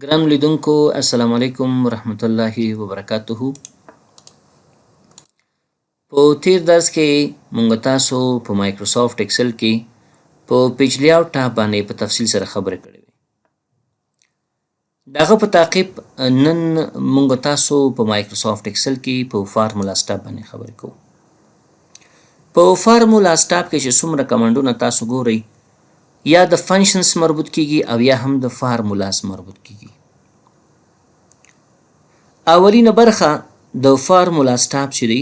ګرانو لیدونکو السلام علیکم ورحمت الله وبرکاته. په تیر درس کې مونږ تاسو په مایکروسافت ایکسل کې په پیج لیاوټ ټاب باندې په تفصیل سره خبرې کړې وې. دغه په تعقیب نن مونږ تاسو په مایکروسافت ایکسل کې په فارمولا سټاپ باندې خبرې کوو. په فارمولا سټاپ کې چې څومره کمانډونه تاسو ګورئ یا د فنکشنز مربوط کیږي او یا هم د فارمولاس مربوط کیږي. اولینه برخه د فارمولا سټاپ چې دی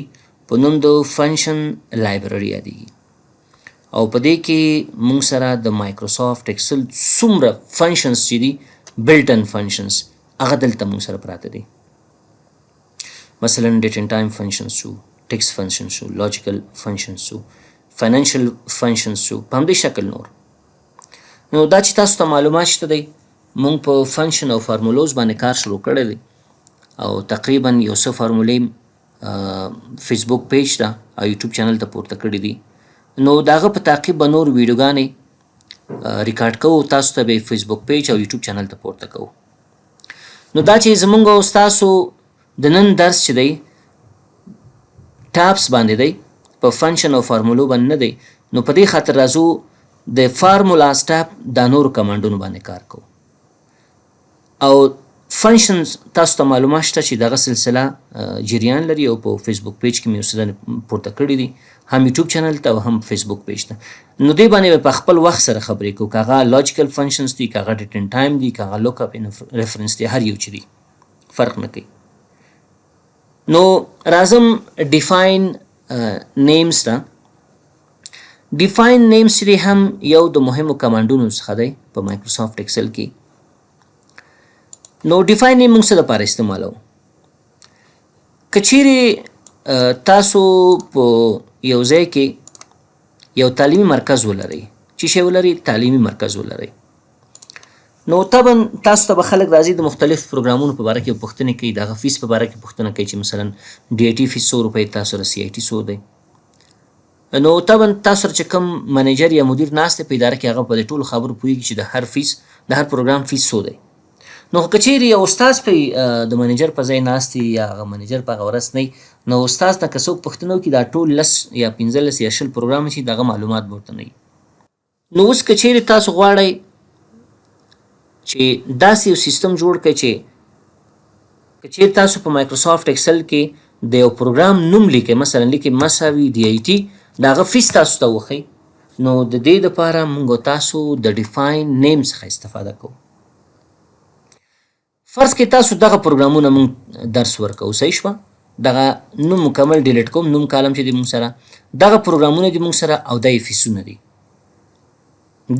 په نوم د فنکشن لایبرري یادیږي او په دې کې موږ سره د مایکروسافت ایکسل څومره فنکشنز چې دي بلټ ان فنکشنز هغه دلته موږ سره پراته دي. مثلا ډیټ ان ټایم فنکشنز شو، ټیکس فنکشن شو، لاجیکل فنکشن شو، فاینانشل فنکشنز شو، په همدې شکل نور. نو دا چې تاسو ته معلومات شته دی موږ په فنکشن او فارمولوز باندې کار شروع کړی دی او تقریبا یو څه فارمولې فیسبوک پیج ته او یوټیوب چینل ته پورته کړي دي. نو د هغه په تعقیب به نور ویډیوګانې ریکارډ کوو، تاسو ته به فیسبوک پیج او یوټیوب چینل ته پورته کوو. نو دا چې زمونږ او ستاسو د نن درس چې دی ټابس باندې دی، په فنکشن او فارمولو باندې نه دی، نو په دې خاطر راځو د فارمولا سټاپ دا نور کمانډونو باندې کار کوو. او فنکشنز تاسو ته معلومات شته چې دغه سلسله جریان لري او په فیسبوک پیج کې مې اوس پورته کړي دي، هم یوټیوب چینل ته او هم فیسبوک پیج ته. نو دې باندې په خپل وخت سره خبرې کوو، که هغه لاجیکل فنکشنز دي، که هغه ډیټ ان ټایم دي، که هغه لوک اپ ان ریفرنس دی، هر یو چې دي فرق نه کوي. نو راځم ډیفاین نیمز ته. ډیفاین نیمز چې هم یو د مهمو کمانډونو څخه دی په مایکروسافت ایکسل کې. نو ډیفاین نیم موږ څه لپاره استعمالوو؟ که چیرې تاسو په یو ځای کې یو تعلیمي مرکز ولرئ، چې شی ولرئ؟ تعلیمي مرکز ولرئ. نو طبعا تاسو ته به خلک راځي د مختلف پروګرامونو په باره کې پوښتنې کوي، د هغه فیس په باره کې پوښتنه کوي چې مثلا ډي آی ټي فیس 100 روپۍ، تاسو سره سی آی ټي 100 دی. نو طبعا تاسو سره چې کوم منیجر یا مدیر ناست دی په اداره کې، هغه په دې ټولو خبرو پوهېږي چې د هر فیس د هر پروګرام فیس 100 دی. نو که چیرې یو استاد په د منیجر په ځای ناست وي یا هغه منیجر په هغه ورځ نه وي، نو استاد نه که څوک پوښتنه وکړي دا ټول 10 یا 15 یا 20 پروګرام چې دغه معلومات به ورته نه وي. نو اوس که چیرې تاسو غواړئ چې داسې یو سیستم جوړ کړئ چې که چیرې تاسو په مایکروسافت ایکسل کې د یو پروګرام نوم لیکئ، مثلا لیکئ مساوي ډي آی ټي، د هغه فیس تاسو ته وښیي، نو د دې دپاره موږ تاسو د ډیفاین نیم څخه استفاده کوو. فرض کې تاسو دغه پروګرامونه مونږ درس ورکوو، صحیح شوه؟ دغه نوم مکمل ډیلیټ کوم، نوم کالم چې دی مونږ سره دغه پروګرامونه دي مونږ سره او دا یې فیسونه دي.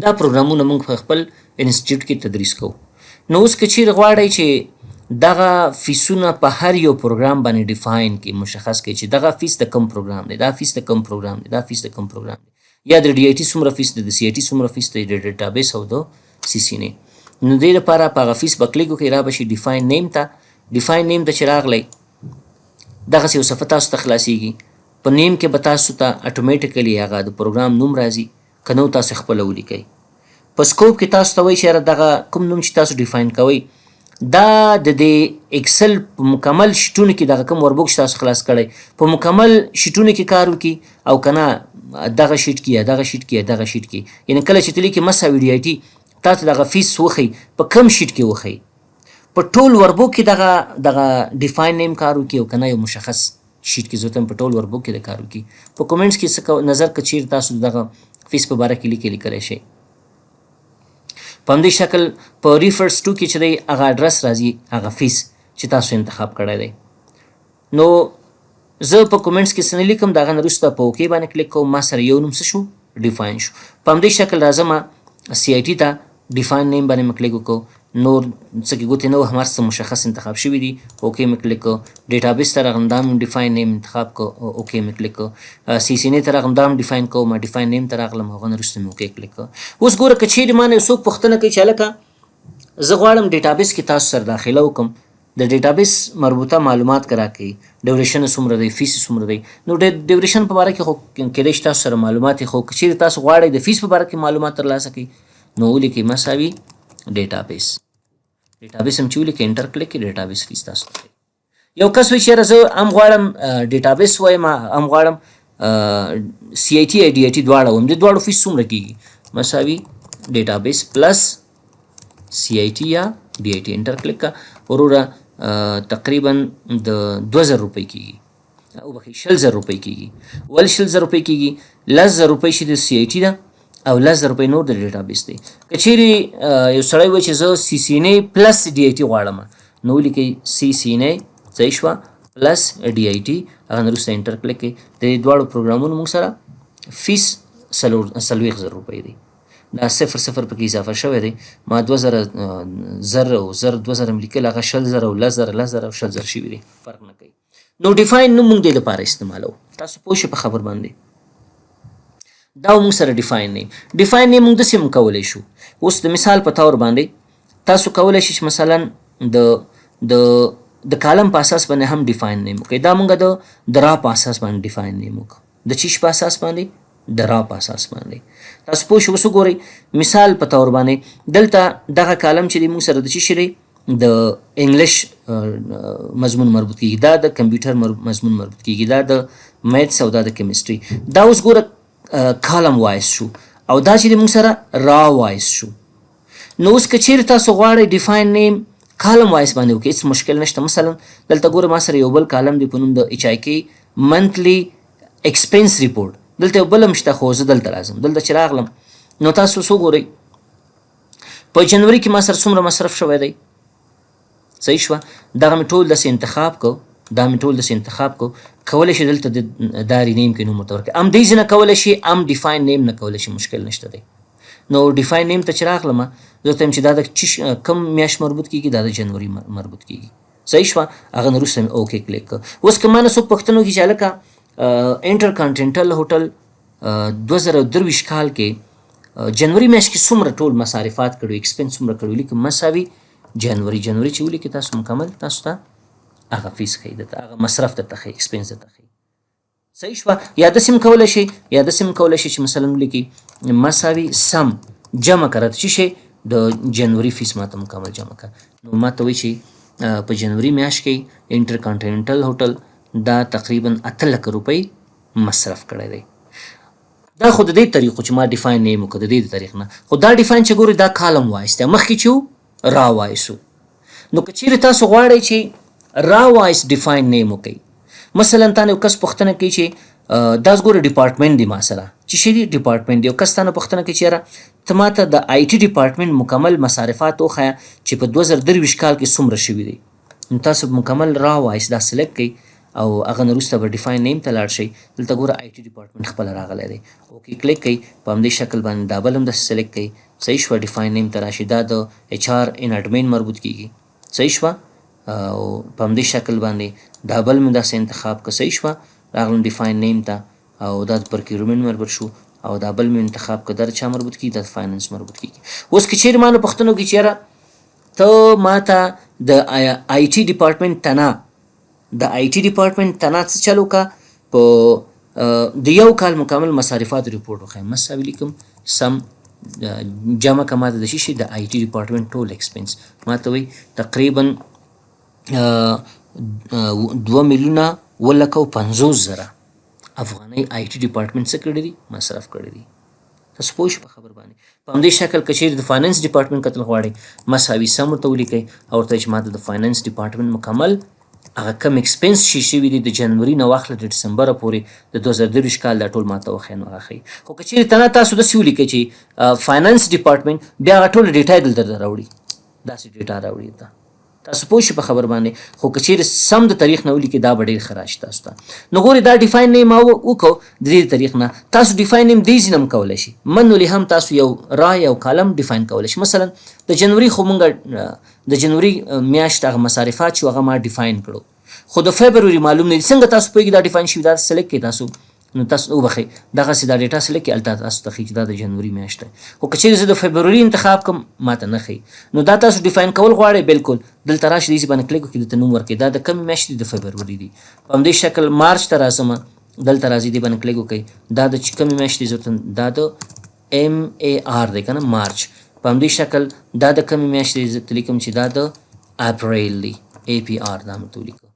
دا پروګرامونه مونږ په خپل انسټیټیوټ کې تدریس کوو. نو اوس که چیرې غواړئ چې دغه فیسونه په هر یو پروګرام باندې ډیفاین کړي، مشخص کړي چې دغه فیس د کوم پروګرام دی، دا فیس د کوم پروګرام دی، دا فیس د کوم پروګرام دی، یا د ډي آی ټي څومره فیس دی، د سی آی ټي څومره فیس دی، د ډیټابیس او د سی سی نه. نو دې لپاره په هغه فیس به کلیک وکړئ، را به شي ډیفاین نیم ته. ډیفاین نیم ته چې راغلی دغسې یو صفحه تاسو ته خلاصیږي. په نیم کې به تاسو ته اټومیټیکلی هغه د پروګرام نوم راځي، که نو تاسو خپله ولیکئ. په سکوپ کې تاسو ته وایي چې یاره دغه کوم نوم چې تاسو ډیفاین کوئ دا د دې ایکسل په مکمل شیټونو کې دغه کوم وربوک چې تاسو خلاص کړی په مکمل شیټونو کې کار وکړي، او که نه دغه شیټ کې یا دغه شیټ کې یا دغه شیټ کې، یعنې کله چې ته لیکې مساوي ډي آی ټي تاسو دغه فیس وښیي په کم شیټ کې وښیي، په ټول وربوک کې دغه ډیفاین نیم کار وکړي، او که نه یو مشخص شیټ کې ضرورت په ټول وربوک کې د کار وکړي. په کومنټس کې څه نظر که چیرې تاسو دغه فیس په باره کې لیکلی شئ. په همدې شکل په ریفرس ټو کې چې دی هغه اډرس راځي، هغه فیس چې تاسو انتخاب کړی دی. نو زه په کومنټس کې څه نه لیکم، د هغه نه وروسته په اوکې باندې کلیک کوم، ما سره یو نوم څه شو؟ ډیفاین شو. په همدې شکل راځم سی آی ټي ته، ډیفاین نیم باندې مې کلیک وکړو، نور څه کې ګوتې نه وهم، هر څه مشخص انتخاب شوي دي، اوکې مې کلیک کړو. ډیټابیس ته راغلم، دا هم ډیفاین نیم انتخاب کړو، اوکې مې کلیک کړو. سی سی نه ته راغلم، دا هم ډیفاین کوم، ډیفاین نیم ته راغلم، هغه نه وروسته مې اوکې کلیک کړو. اوس ګوره که چیرې ما نه یو څوک پوښتنه کوي چې هلکه زه غواړم ډیټابیس کې تاسو سره داخله وکړم، د ډیټابیس مربوطه معلومات که راکړئ، ډیوریشن څومره دی، فیس څومره دی. نو د ډیوریشن په باره کې خو کیدای شي تاسو سره معلومات وي، خو که چیرې تاسو غواړئ د فیس په باره کې معلومات ترلاسه کړئ نو ولیکئ مساوي ډیټابیس. ډیټابیس هم چې ولیکئ انټر کلیک کړئ ډیټابیس فیس تاسو ته یو کس وایي چېرې زه هم غواړم ډیټابیس وایم هم غواړم سی آی ټي یا ډي آی ټي دواړه وایم د دواړو فیس څومره کېږي مساوي ډیټابیس پلس سی آی ټي یا ډي آی ټي انټر کلیک کړه وروره تقریبا د 2000 روپۍ کېږي او بخښئ 20000 روپۍ کېږي ولې 20000 روپۍ کېږي 10000 روپۍ چې د سی آی ټي ده او 10000 روپۍ نور د ډیټابیس دی که چیرې یو سړی وایي چې زه سی سی ان ای پلس ډي آی ټي غواړم نو ولیکئ سی سی ان ای صحیح شوه پلس ډي آی ټي هغه نه وروسته انټر کلیک کړئ د دې دواړو پروګرامونو موږ سره فیس 40000 روپۍ دی دا 0 پکې اضافه شوی دی ما 2000 او 2000 هم لیکل هغه 20000 او 10000 او 20000 شوي دی فرق نه کوي نو ډیفاین نوم موږ دې لپاره استعمالوو تاسو پوه شئ په خبر باندې دا موږ سره ډیفاین نیم موږ داسې هم کولی شو اوس د مثال په طور باندې تاسو کولی شئ چې مثلا د کالم په اساس باندې هم ډیفاین نیم وکړئ دا موږ د را په اساس باندې ډیفاین نیم وکړو د چیش په اساس باندې د را په اساس باندې تاسو پوه شئ اوس وګورئ مثال په طور باندې دلته دغه کالم چې دی موږ سره د چی شي دی د انګلیش مضمون مربوط کیږي دا د کمپیوټر مضمون مربوط کیږي دا د میتھس او دا د کیمستري دا اوس ګوره کالم وایز شو او دا چې موږ سره را وایز شو نو اوس که چیرې تاسو غواړئ ډیفاین نیم کالم وایز باندې وکړئ هېڅ مشکل نشته مثلا دلته ګوره ما سره یو بل کالم دی په نوم د ایچ آی کې منتلی ایکسپنس ریپورټ دلته یو بل هم شته خو زه دلته راځم دلته چې راغلم نو تاسو څه وګورئ په جنوري کې ما سره څومره مصرف شوی دی صحیح شوه دغه مې ټول داسې انتخاب کو کولی شي دلته د داري نیم کې نوم ورته ورکړئ ام دې ځینه کولی شي ام ډیفاین نیم نه کولی شي مشکل نشته دی نو ډیفاین نیم ته چې راغلم زه ورته وایم چې دا د کم میاشت مربوط کېږي دا د جنوري مربوط کېږي صحیح شوه هغه نه وروسته مې اوکې کلیک کړه اوس که ما نه څوک پوښتنه وکړي چې هلکه انټر کانټینټل هوټل 2023 کال کې جنوري میاشت کې څومره ټول مصارفات کړي ایکسپنس څومره کړي ولیکئ مساوي جنوري چې ولیکئ تاسو مکمل تاسو ته هغه فیس ښیي درته هغه مصرف درته ښیي ایکسپنس درته ښیي صحیح شوه یا داسې هم کولی شئ چې مثلا ولیکئ مساوي سم جمع کړه چې شی د جنوري فیس ماته مکمل جمع کړه نو ماته وایي چې په جنوري میاشت کې انټر کانټینټل هوټل دا تقریبا 8 لک روپۍ مصرف کړی دی دا خو د دې طریقو چې ما ډیفاین نیم وکړه د دې طریق نه خو دا ډیفاین چې ګورئ دا کالم وایس دی مخکې چې را وایسو نو که چیرې تاسو غواړئ چې را وایس ډیفاین نیم وکړئ مثلا تا نه یو کس پوښتنه کوي چې دا ګوره ډپارټمنټ دی ما سره چې شي دی ډپارټمنټ دی یو کس تا نه پوښتنه کوي چې یاره ته ماته د آی ټي ډپارټمنټ مکمل مصارفات وښیه چې په 2023 کال کې څومره شوي دي نو تاسو مکمل را وایس دا سلیکټ کړئ او هغه نه وروسته به ډیفاین نیم ته لاړ شئ دلته ګوره آی ټي ډپارټمنټ خپله راغلی دی اوکې کلیک کړئ په همدې شکل باندې دا بل هم داسې سلیکټ کړئ صحیح شوه ډیفاین نیم ته راشي دا د ایچ آر ان اډمین مربوط کیږي صحیح شوه او په همدې شکل باندې دا بل مې داسې انتخاب که صحیح شوه راغلم ډیفاین نیم ته او دا د پرکیورمنټ مربوط شو او دا بل مې انتخاب که دا د چا مربوط کیږي دا د فاینانس مربوط کیږي اوس که چیرې ما نه پوښتنه وکړي چې یاره ته ماته د آی ټي ډپارټمنټ ته څه چل وکړه په د یو کال مکمل مصارفات ریپورټ وښیم مساوي لیکم سم جمع که ماته د شي شي د آی ټي ډپارټمنټ ټول ایکسپنس ماته وایي تقریبا 2,50,000 افغانۍ آی ټي ډپارټمنټ څه کړي دي مصرف کړي دي تاسو پوه شئ په خبر باندې په همدې شکل که چیرې د فاینانس ډپارټمنټ کتل غواړئ مساوي سم ورته ولیکئ او ورته چې ماته د فاینانس ډپارټمنټ مکمل هغه کم ایکسپنس شوي دي د جنوري نه واخله د ډسمبره پورې د 2023 کال دا ټول ماته وښیه نو هغه ښیي خو که چیرې تاسو داسې ولیکئ چې فاینانس ډپارټمنټ بیا هغه ټوله ډیټا یې دلته راوړي داسې ډیټا راوړي تاسو پوه شئ په خبر باندې خو که چیرې سم د تاریخ نه ولیکئ دا به ډېر ښه راشي تاسو ته نو ګورئ دا ډیفاین نیم ما وکړو د دې تاریخ نه تاسو ډیفاین نیم دې ځینه هم کولی شي منولي هم تاسو یو را یو کالم ډیفاین کولی شي مثلا د جنوري خو مونږ د جنوري میاشت هغه مصارفات چې هغه ما ډیفاین کړو خو د فبروري معلوم نه دي څنګه تاسو پوهېږئ دا ډیفاین شوي دا سلیکټ کړئ تاسو نو تاسو وبخئ دغسې دا ډیټا سلیکټ کړئ هلته تاسو ته ښیي چې دا د جنوري میاشت دی خو که چیرې زه د فبروري انتخاب کړم ماته نه ښیي نو دا تاسو ډیفاین کول غواړئ بالکل دلته راشئ دې باندې کلیک وکړئ دلته نوم ورکړئ دا د کومې میاشتې دی د فبروري دی په همدې شکل مارچ ته راځم دلته راځئ دې باندې کلیک وکړئ دا د کومې میاشتې دی دا د ایم ای آر دی که نه مارچ په همدې شکل دا د کومې میاشتې دی زه ته لیکم چې دا د اپریل دی APR دا مې ته ولیکو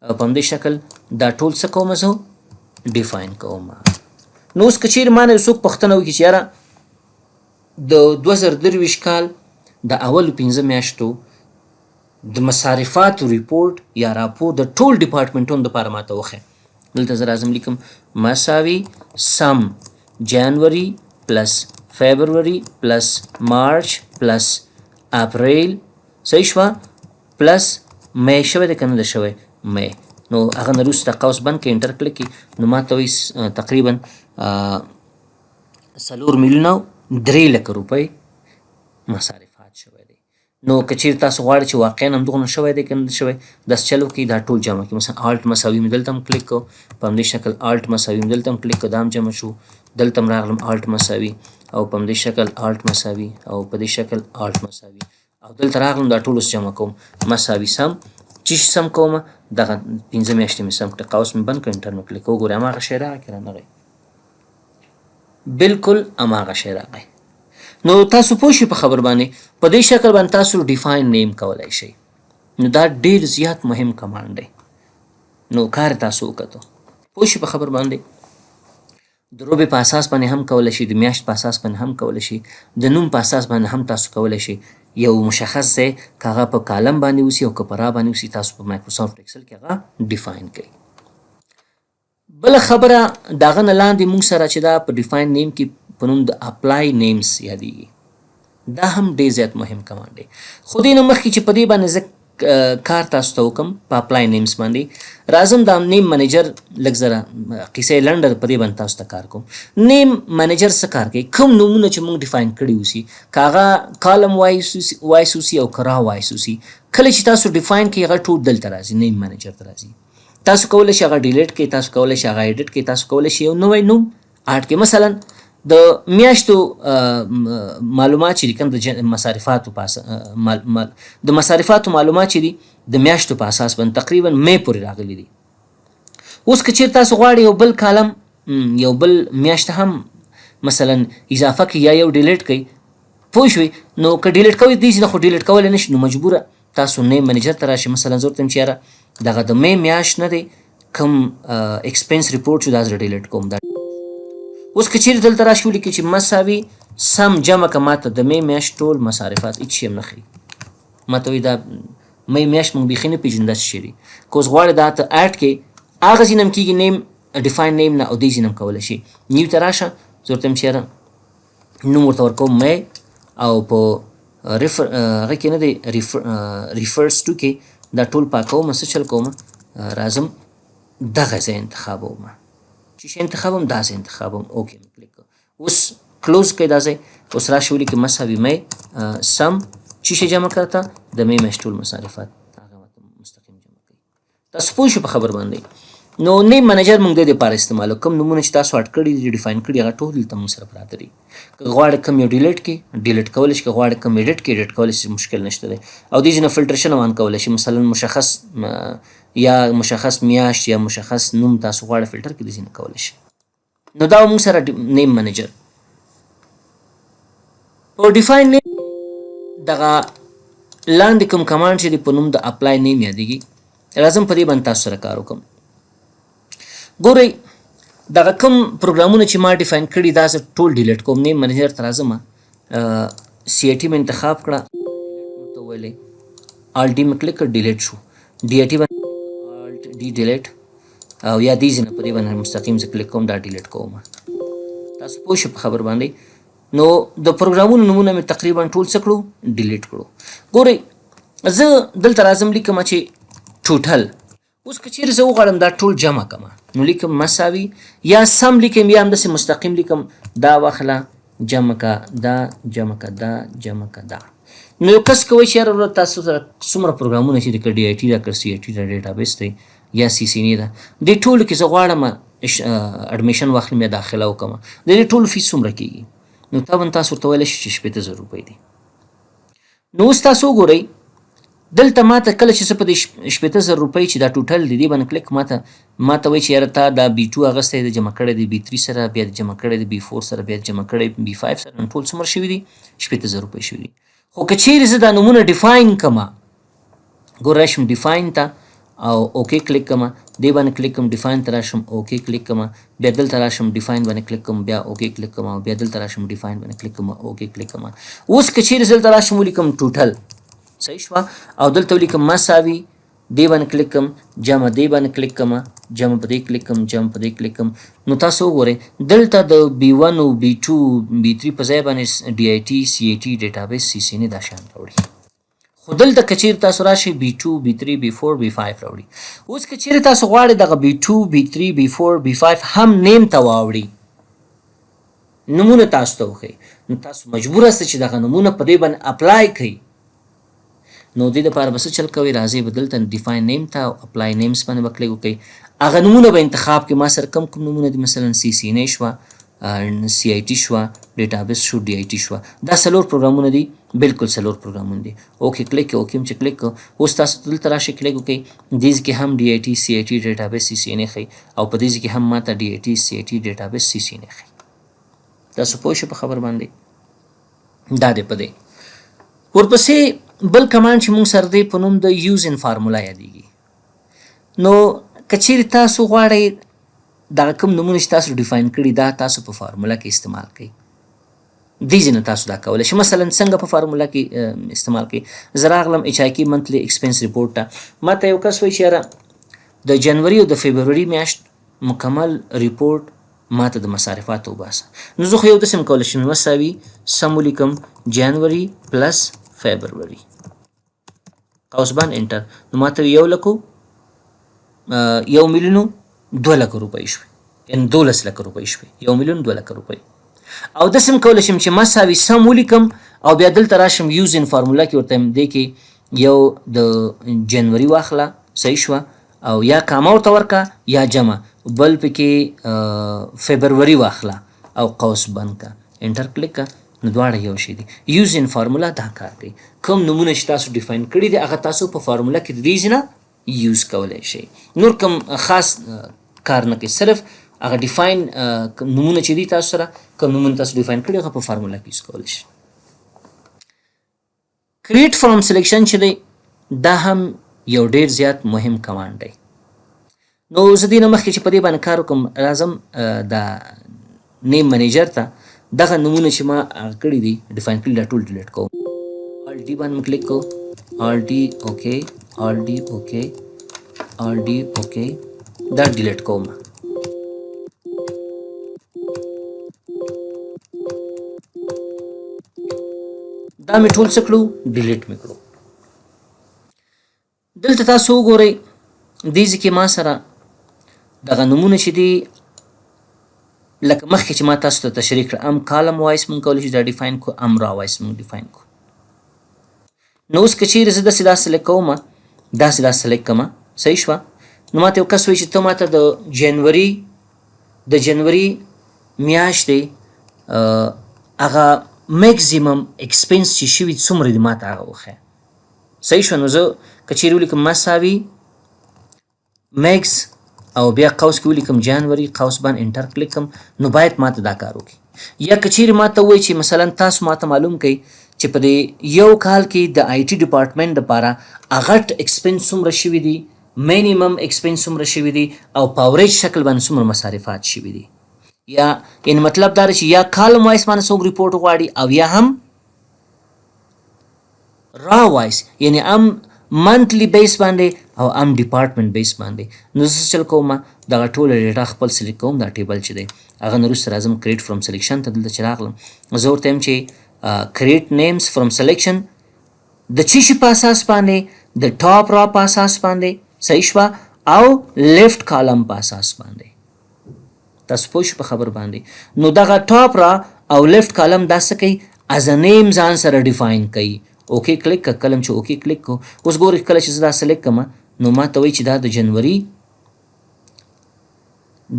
او په همدې شکل دا ټول څه کوم زه ډیفاین کوم. نو اوس که چیرې ما نه څوک پوښتنه وکړي چې یاره د 2023 کال د اولو 15 میاشتو د مصارفاتو ریپورټ یا راپور د ټول ډپارټمنټونو دپاره ماته وښیه. دلته زه راځم لیکم مساوي سم جنوري پلس فبروري پلس مارچ پلس اپریل صحیح شوه پلس می شوی دی که نه ده شوی می. نو هغه نه وروسته قوس بند کړئ انټر کلیک کړئ نو ما ته وایي تقریبا 4 میلیونه 3 لکه روپۍ مصارفات شوی دی. نو که چیرې تاسو غواړئ چې واقعا همدغونه شوی دی که نه شوی داسې چل وکړئ دا ټول جمع کړئ. مثلا آلټ مساوي مې دلته هم کلیک کړو په همدې شکل آلټ مساوي مې دلته هم کلیک کړو دا هم جمع شو دلته هم راغلم آلټ مساوي او په همدې شکل آلټ مساوي او په دې شکل آلټ مساوي او دلته راغلم دا ټول اوس جمع کوم مساوي سم چې سم کومه دغه 15 میاشتې مې سم کړه قوس مې بند کړ انټر مې کلیک وګورئ هماغه شی راغی که رانغی بلکل هماغه شی راغی. نو تاسو پوه شئ په خبر باندې په دې شکل باندې تاسو ډیفاین نیم کولی شئ. نو دا ډېر زیات مهم کمانډ دی. نو کار تاسو وکړو پوه شئ په خبر باندې د روبې په اساس باندې هم کولی شئ د میاشت په اساس باندې هم کولی شئ د نوم په اساس باندې هم تاسو کولی شئ یو مشخص ځای که هغه په کالم باندې اوسي او که په را باندې اوسي تاسو په مایکروسافټ اکسل کې هغه ډیفاین کړئ. بله خبره د هغه نه لاندې موږ سره چې دا په ډیفاین نیم کې په نوم د اپلای نیمز یادیږي دا هم ډېر زیات مهم کمانډ دی. خو دې نه مخکې چې په دې باندې زه کار تاسو ته وکړم په اپلای نیمز باندې راځم دا نیم منیجر لږ ذره قصه یې لنډه په دې باندې تاسو ته کار کوم. نیم منیجر څه کار کوي کوم نومونه چې موږ ډیفاین کړي اوسي که هغه کالم وایس اوسي او که را وایس اوسي کله چې تاسو ډیفاین کړئ هغه ټول دلته راځي نیم منیجر ته راځي. تاسو کولی شئ هغه ډیلیټ کړئ تاسو کولی شئ هغه ایډیټ کړئ تاسو کولی شئ یو نوی نوم اډ کړئ. مثلا د میاشتو معلومات چې دي کوم د مصارفاتو د مصارفاتو معلومات چې دي د میاشتو په اساس باندې تقریبا می پورې راغلي دي. اوس که چیرې تاسو غواړئ یو بل کالم یو بل میاشت هم مثلا اضافه کړئ یا یو ډیلیټ کړئ پوه شوئ نو که ډیلیټ کوئ داسې نه خو ډیلیټ کولی نه شئ نو مجبوره تاسو نیم منیجر ته راشئ. مثلا زه ورته وایم چې یاره دغه د می میاشت نه دی کوم ایکسپنس ریپورټ شو دا زه ډیلیټ کوم. دا اوس که چیرې دلته راشي ولیکئ چې مساوي سم جمع که ماته د می میاشت ټول مصارفات هېڅ شی هم نه ښیي ماته وایي دا می میاشت موږ بیخي نه پېژنو داسې شی دی. که اوس غواړئ دا ته اډ کړئ هغه ځای نه هم کېږي نیم ډیفاین نیم نه او دې ځای نه هم کولی شي. نیو ته راشه زه ورته وایم چې یاره نوم ورته ورکوم می او په هغه کې نه دی ریفرس ټو کې دا ټول پاکوم څه چل کوم راځم دغه ځای انتخابوم چې شی انتخابوم دا ځای انتخابوم اوکې مې کلیک کړ. اوس کلوز کړئ دا ځای اوس راشئ ولیکئ مساوي می سم چې شی جمع کړه د می میاشت ټول مصارفات هغه مستقیم جمع کړئ. تاسو پوه شئ په خبر باندې. نو نیم منیجر موږ د دې لپاره استعمالو کوم نومونه چې تاسو اډ کړي دي ډیفاین کړي هغه ټول دلته موږ سره پراته دي. که غواړئ کوم یو ډیلیټ کړئ ډیلیټ کولی شئ که غواړئ کوم ایډیټ کړئ ایډیټ کولی شئ مشکل نشته دی. او دې ځای نه فلټریشن هم آن کولی شئ مثلا مشخص یا مشخص میاشت یا مشخص نوم تاسو غواړئ فلټر کړئ دې ځای نه کولی شئ. نو دا موږ سره نیم منیجر په ډیفاین نیم دغه لاندې کوم کمانډ چې دی په نوم د اپلای نیم یادیږي راځم په دې باندې تاسو سره کار وکړم. ګورئ دغه کوم پروګرامونه چې ما ډیفاین کړي دا زه ټول ډیلیټ کوم. نیم منیجر ته راځم سی آی ټي مې انتخاب کړه ورته ویلې آل ډي مې کلیک کړ ډیلیټ شو ډي آی ټي باندې آلټ ډي ډیلیټ او یا دې ځای نه په دې باندې مستقیم زه کلیک کوم دا ډیلیټ کوم. تاسو پوه شئ په خبر باندې. نو د پروګرامونو نومونه مې تقریبا ټول څه کړو ډیلیټ کړو. ګورئ زه دلته راځم لیکم چې ټوټل اوس که چیرې زه وغواړم دا ټول جمع کړم نو لیکم مساوي یا سم لیکم یا همداسې مستقیم لیکم دا واخله جمع که دا جمع که دا جمع که دا. نو یو کس کوئ چې یاره تاسو سره څومره پروګرامونه چې د که ډي آی ټي ده که سی آی ټي ده ډیټابیس دی یا سی سی نی ده دې ټولو کې زه غواړم اډمیشن واخلم یا داخله وکړم د دې ټولو فیس څومره کېږي نو طبعا تاسو ورته ویلی شئ چې 80,000 روپۍ دي. نو اوس تاسو وګورئ دلته ماته کله چې څه په دې 18000 روپۍ چې دا ټوټل دی دې باندې کلیک ماته وایي چې یاره تا دا B2 اخیستی دی جمع کړی دی B3 سره بیا د جمع کړی دی B4 سره بیا جمع کړی B5 سره نو ټول څومره شوي دي 18000 روپۍ شوي دي خو که چیرې زه دا نومونه ډیفاین کړمه ګور راشم ډیفاین ته او اوکې کلیک کړم دې باندې کلیک کوم ډیفاین ته راشم اوکې کلیک کوم بیا دلته راشم ډیفاین باندې کلیک کوم بیا اوکې کلیک کوم بیا دلته راشم ډیفاین باندې کلیک کوم اوکې کلیک کوم اوس که چیرې دلته راشم ولیکم ټوټل صحیح شوه او دلته ولیکم مساوي دې باندې کلیک کوم جمع دې باندې کلیک کوم جمع په دې کلیک کوم جمع په دې کلیک کوم نو تاسو وګورئ دلته د B1 او B2 B3 په ځای باندې DIT CAT ډیټابیس CCNA دا شان راوړي خو دلته که چیرې تاسو راشئ B2 B3 B4 B5 راوړي اوس که چیرې تاسو غواړئ دغه B2 B3 B4 B5 هم نیم ته واوړي نمونه تاسو ته وښیي نو تاسو مجبور یاست چې دغه نمونه په دې باندې اپلای کړئ نو دې دپاره به څه چل کوئ راځئ به دلته ډیفاین نیم ته او اپلای نیمز باندې به کلیک وکړئ هغه نمونه به انتخاب کړئ ما سره کم نمونه دي مثلا CCNA شوه CIT شوه ډیټابیس شو DIT شوه دا څلور پروګرامونه دي بالکل څلور پروګرامونه دي اوکې کلیک اوکې هم چې کلیک اوس تاسو دلته راشئ کلیک وکړئ دې کې هم DIT CIT ډیټابیس CCNA ښیي او په دې کې هم ماته DIT CIT ډیټابیس CCNA ښیي تاسو پوه شئ په خبر باندې دا دی په دې ورپسې بل کمانډ چې موږ سره دی په نوم د یوز ان فارمولا یادېږي نو که چیرې تاسو غواړئ دغه کوم نومونه چې تاسو ډیفاین کړي دا تاسو په فارمولا کې استعمال کړئ دې ځینې تاسو دا کولی شئ مثلا څنګه په فارمولا کې استعمال کړئ زه راغلم HIK منتلی ایکسپنس ریپورټ ته ماته یو کس وایي چې یاره د جنوري او د فبروري میاشت مکمل ریپورټ ماته د مصارفاتو وباسه نو زه خو یو داسې هم کولی شم مساوي سم ولیکم جنوري پلس فبروري قوس باندې انټر نو ماته 1,02,00,000 روپۍ شوې یعنې 12,00,000 روپۍ شوې 1,02,00,000 روپۍ او داسې هم کولی شم چې مساوي سم ولیکم او بیا دلته راشم یوز ان فارمولا کې ورته دې کې یو د جنوري واخله صحیح شوه او یا کامه ورته ورکړه یا جمع بل پکې فبروري واخله او قوس بند کړه انټر کلیک کړه نو دواړه یو شی دي یوز ان فارمولا دا کار کوي کوم نمونه چې تاسو ډیفاین کړي دي هغه تاسو په فارمولا کې د دې نه یوز کولی شئ نور کوم خاص کار نه کوي صرف هغه ډیفاین نمونه چې دي تاسو سره کوم نمونه تاسو ډیفاین کړي هغه په فارمولا کې یوز کولی شئ کریټ فرام سلیکشن چې دی دا هم یو ډیر زیات مهم کمانډ دی نو زه دې نه مخکې چې په دې باندې کار وکړم راځم دا نیم منیجر ته دغه نمونه چې ما کړي دي ډیفاین کړي دا ټول ډیلیټ کوم Alt D باندې کلیک کو Alt D اوکې Alt D اوکې Alt D اوکې دا ډیلیټ کوم دا مې ټول څه کړو ډیلیټ مې کړو دلته تاسو وګورئ دې ځکه ما سره دغه نمونه چې دي لکه مخکې چې ما تاسو ته تشریح کړه ام کالم وایس مونږ کولی شو دا ډیفاین کو ام را وایس مونږ ډیفاین کو نو اوس که چیرې زه داسې دا سلیکټ کوم داسې دا سلیکټ کړم صحیح شوه نو ماته یو کس وایي چې ته ماته د جنوري میاشتې هغه میکزیمم ایکسپنس چې شوي څومره دي ماته هغه وښیه صحیح شوه نو زه که چیرې ولیکم مساوي میکس او بیا قوس کې ولیکم جنوري قوس باندې انټر کلیک کړم نو باید ماته دا کار وکړي یا که چیرې ماته ووایي چې مثلا تاسو ماته معلوم کړئ چې په دې یو کال کې د IT ډپارټمنټ دپاره غټ ایکسپنس څومره شوي دي مینیمم ایکسپنس څومره شوي دي او په اوریج شکل باندې څومره مصارفات شوي دي یا یعنې مطلب دا دی چې یا کالم وایس باندې څوک ریپورټ غواړي او یا هم را وایس یعنې ام منتلی بیس باندې او ام ډپارټمنټ بیس باندې نو زه چل کوم دغه ټوله ډیټا خپل سلیکټ کوم دا ټیبل چې دی هغه نه وروسته راځم کریټ فرام سلیکشن ته دلته چې راغلم زه ورته یم چې کریټ نیمز فرام سلیکشن د څه شي په اساس باندې د ټاپ را په اساس باندې صحیح شوه او لیفټ کالم په اساس باندې تاسو پوه شئ په خبر باندې نو دغه ټاپ را او لیفټ کالم دا څه کوي از ا نیم ځان سره ډیفاین کوي اوکې کلیک که کلم چې اوکې کلیک کو اوس ګورئ کله چې زه دا سلیکټ کړم نو ما ته وایي چې دا د جنوري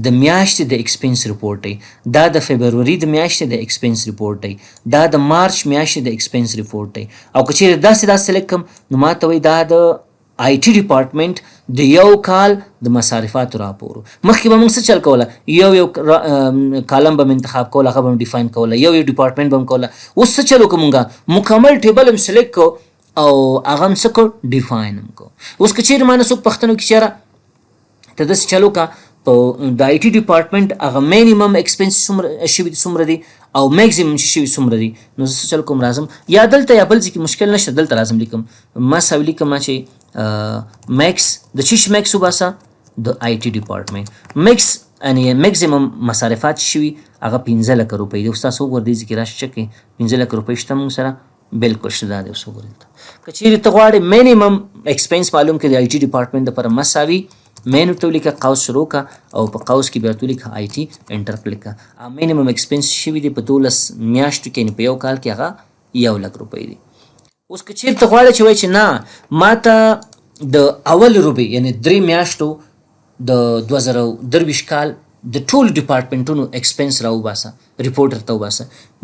د میاشتې د ایکسپنس ریپورټ دی، دا د فبروري د میاشتې د ایکسپنس ریپورټ دی، دا د مارچ میاشتې د ایکسپنس ریپورټ دی. او که چیرې داسې سلیکټ کړم نو ما ته وایي دا د آی ټي ډپارټمنټ د یو کال د مصارفاتو راپور. مخکې به موږ څه چل کوله، یو کالم به م انتخاب کوله، هغه به م ډیفاین کوله، یو ډپارټمنټ به م کوله. اوس څه چل وکړو مونږه، مکمل ټیبل م سلیکټ کو او هغه م څه کړو، ډیفاین م کو. اوس که چیرې ما نه څوک پوښتنه وکړي چې یاره ته داسې چل وکړه په د آی ټي ډپارټمنټ هغه مینیمم ایکسپنس شوي څومره دي او میکزیمم چې شوي څومره دي، نو زه څه چل کوم، راځم یا دلته یا بل ځای کې مشکل نشته، دلته راځم لیکم مساوي لیکم چې میکس د چی شي میکس وباسه د آی ټي ډپارټمنټ میکس یعنی میکزیمم مصارفات شوي هغه 15 لکه روپۍ دي. اوس تاسو وګورئ دې ځای کې راشئ چک کړئ 15 لکه روپۍ شته موږ سره، بالکل شته دا دی. اوس وګورئ که چیرې ته غواړې مینیمم ایکسپنس معلوم کړې د آی ټي ډپارټمنټ دپاره مساوي مین ورته ولیکه، قوس شروع کا او په قوس کې بیا ورته ولیکه آی ټي انټر کړئ که مینیمم ایکسپنس شوي دي په 12 میاشتو کې، یعنې په یو کال کې هغه 1 لک روپۍ دي. اوس که چیرته غواړې چې وایي چې نه ما ته د اول روبې یعنې 3 میاشتو د 2023 کال د ټولو ډپارټمنټونو ایکسپنس راوباسه، ریپورټ ورته وباسه،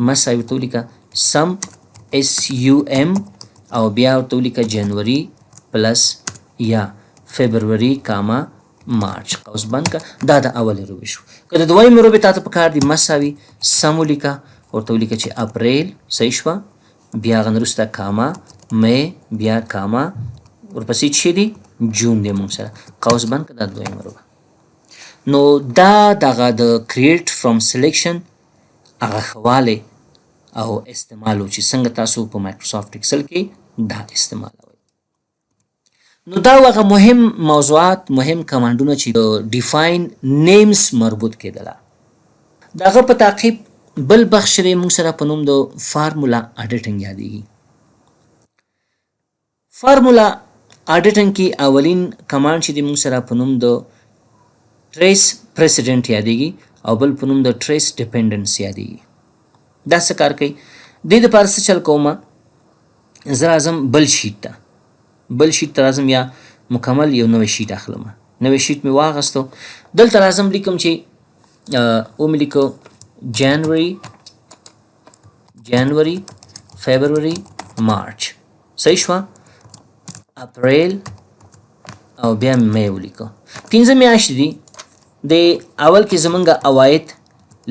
مساوي ورته ولیکه سم SUM او بیا ورته ولیکه جنوري پلس یا فبروري کاما مارچ، قوس بند کا. دا د اول روبې شو. که د دویمې روبې تا ته پکار دي مساوي سم ولیکه، ورته ولیکه چې اپریل صحیح شوه، بیا هغه نه وروسته کاما مې، بیا کاما ورپسې چې دی جون دی موږ سره، قوس بند که. دا دویمه روبه. نو دا دغه د کریټ فرام سلیکشن هغه ښه والی او استعمال و چې څنګه تاسو په مایکروسافټ اکسل کې دا استعمالوئ. نو دا هغه مهم موضوعات، مهم کمانډونه چې د ډیفاین نیمز مربوط کېدله. د هغه په تعقیب بل بخش دی موږ سره په نوم د فارمولا اډیټنګ یادېږي. فارمولا اډیټنګ کې اولین کمانډ چې دی موږ سره په نوم د ټریس پریسیډنټ یادېږي او بل په نوم د ټریس ډیپینډنس یادېږي. دا څه کار کوي؟ دې دپاره څه چل کومه، زه راځم بل شیټ ته، بل شیټ ته راځم یا مکمل یو نوی شیټ اخلم. نوی شیټ مې واغستو، دلته راځم لیکم چې ومې لیکو جنوري فبروري مارچ، صحیح شوه، اپریل او بیا مې ولیکو. 15 میاشتې دي. د اول کې زمونږ عواید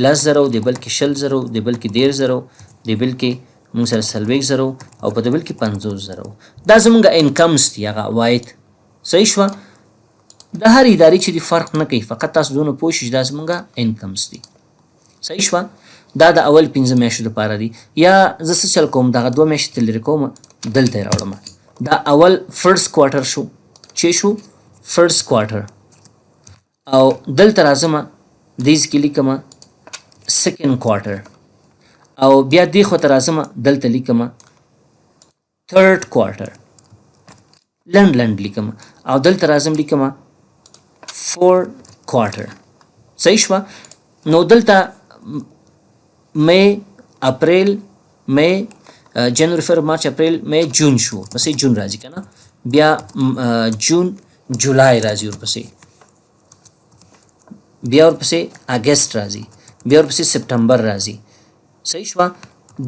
10,000 دی، بل کې 20,000 دی، بل کې 13,000 دی، بل کې موږ سره 40,000 او په بل کې 50,000. دا زمونږ انکمز دي، هغه عواید، صحیح شوه. د هر ادارې چې دی فرق نه کوي، فقط تاسو دونه پوه شئ چې دا زمونږ انکمز دي، صحیح شوه. دا د اول 15 میاشتو لپاره دي. یا زه څه چل کوم، دغه 2 میاشتې لرې کوم، دلته یې راوړم. دا اول فرست کوارټر شو، چې شو فرست کوارټر، او دلته راځم دې کې لیکم سیکنډ کوارټر، او بیا دې خوا ته راځم دلته لیکم تھرډ کوارټر، لنډ لیکم، او دلته راځم لیکم فورډ کوارټر، صحیح شوه. نو دلته مې اپریل مې جنوري فبروري مارچ اپریل مې جون شو، پسې جون راځي که نه، بیا جون جولای راځي، ورپسې بیا ورپسې اګست راځي، بیا ورپسې سپټمبر راځي، صحیح شوه.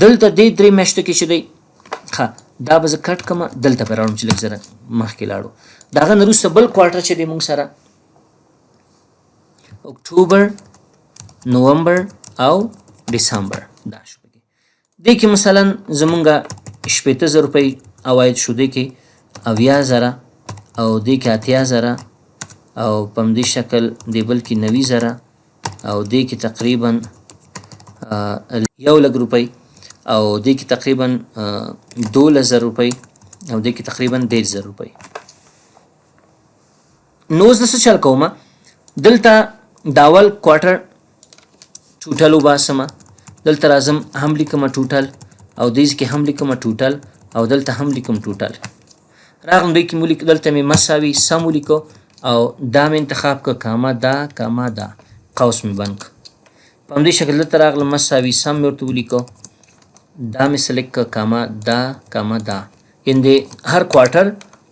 دلته دې 3 میاشتو کې چې دی دا به زه کټ کړم، دلته به راوړم چې لږ زره مخکې لاړو. د هغه نه وروسته بل کوارټر چې دی موږ سره اکتوبر، نومبر او ډسمبر، دا شو. دې کې مثلا زمونږ 80,000 روپۍ عواید شو، دې کې 80,000 او دې کې 80,000 او په همدې شکل دې بل کې 90,000 او دې کې تقریبا 1 لک روپۍ او دې کې تقریبا 2,000 روپۍ او دې کې تقریبا 1,000 روپۍ. نو زه څه چل کوم، دلته د اول کوارټر ټوټل وباسم، دلته راځم هم لیکم ټوټل او دې کې هم لیکم ټوټل او دلته هم لیکم ټوټل. راغلم دې کې مو لیک، دلته مې مساوي سم ولیکو او دا مې انتخاب کړ، کاما دا کاما دا، قوس مې بند کړ. په همدې شکل دلته راغلم مساوي سم مې ورته ولیکو، دا مې سلیکټ کړ، کاما دا کاما دا، یعنې هر کوارټر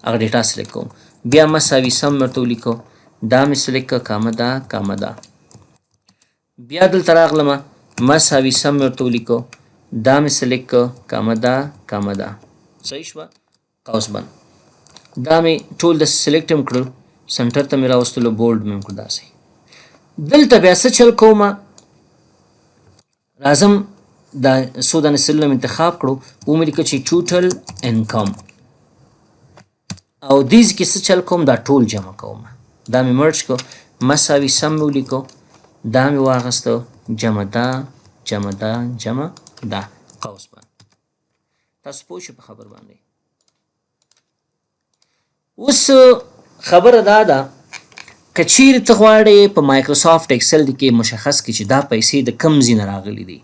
هغه ډیټا سلیکټ کوم. بیا مساوي سم مې ورته ولیکو، دا مې سلیکټ کړ، کاما دا کاما دا، بیا دلته راغلمه مساوي سم مې ورته ولیکو دا مې سلیکټ کړه کامه ده صحیح شوه قوس بند دا مې ټول د سلیکټ هم کړل سنټر ته مې راوستلو بولډ مې هم کړ داسې دلته بیا څه چل کومه راځم دا څو دانې سلونه مې انتخاب کړو ومې لیکه چې ټوټل انکم او دیز کې څه چل کوم دا ټول جمع کوم دا مې مرج کو مساوي سم مې ولیکو دا مې واغسته جمع ده قوس باندې تاسو پوه شئ په خبر باندې اوس خبره دا ده که چیرې ته غواړې په مایکروسافټ ایکسل کې مشخص کړي چې دا پیسې د کوم ځای نه راغلي دي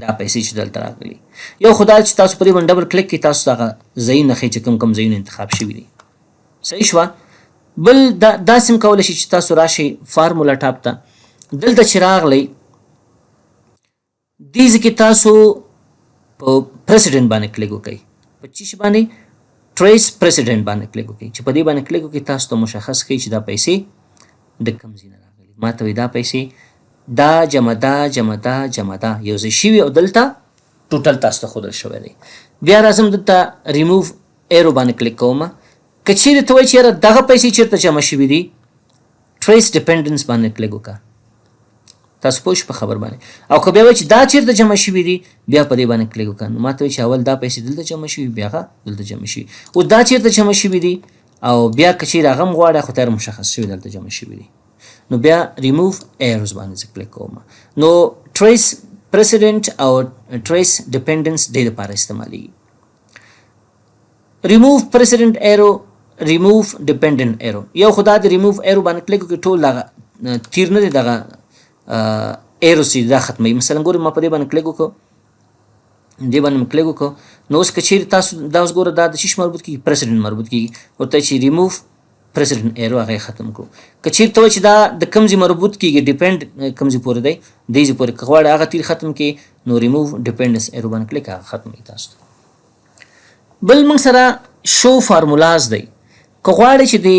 دا پیسې چې دلته راغلي یو خو دا چې تاسو په دې باندې ډبل کلیک کړئ تاسو دغه ځایونه ښیي چې کوم ځایونه انتخاب شوي دي صحیح شوه بل داسې هم کولی شي چې تاسو راشئ فارمولا ټاپ ته دلته چې راغلی دې ځای کې تاسو په پریسیډنټ باندې کلیک وکړئ په چی شي باندې ټریس پریسیډنټ باندې کلیک وکړئ چې په دې باندې کلیک وکړئ تاسو ته مشخص کړئ چې دا پیسې د کوم ځای نه راغلي ما ته وایي دا پیسې دا جمع ده یو ځای شوي او دلته ټوټل تاسو ته ښودل شوی دی بیا راځم دلته ریموو ایرو باندې کلیک کومه که چیرې ته وایي چې یاره دغه پیسې چېرته جمع شوي دي ټریس ډیپنډنس باندې کلیک وکړه تاسو پوه شئ په خبر باندې او که بیا وایي چې دا چېرته جمع شوي دي بیا په دې باندې کلیک وکړه نو ما ته وایي چې اول دا پیسې دلته جمع شوي بیا هغه دلته جمع شوي او دا چېرته جمع شوي دي او بیا که چیرې هغه هم غواړئ خو تر مشخص شوي دلته جمع شوي دي نو بیا ریموو ایروز باندې زه کلیک کوم نو ټریس پریسیډنټ او ټریس ډیپنډنس دې دپاره استعمالیږي ریموو پریسیډنټ ایرو ریموو ډیپنډنټ ایرو یو خو دا د ریموو ایرو باندې کلیک وکړئ ټول دغه تیر نه دی دغه ایرو چې دا ختموي مثلا ګورئ ما په دې باندې کلیک وکړو دې باندې مې کلیک وکړو نو اوس که چیرې تاسو دا اوس ګوره دا د شیش مربوط کېږي پریسیډنټ مربوط کېږي ورته چې ریموو پریسیډنټ ایرو هغه یې ختم کړو که چیرې ته وایي چې دا د کوم ځای مربوط کېږي ډیپینډ کوم ځای پورې دی دې ځای پورې که غواړئ هغه تیر ختم کړي نو ریموو ډیپنډنس ایرو باندې کلیک هغه ختموي تاسو ته بل موږ سره شو فارمولاز دی که غواړئ چې د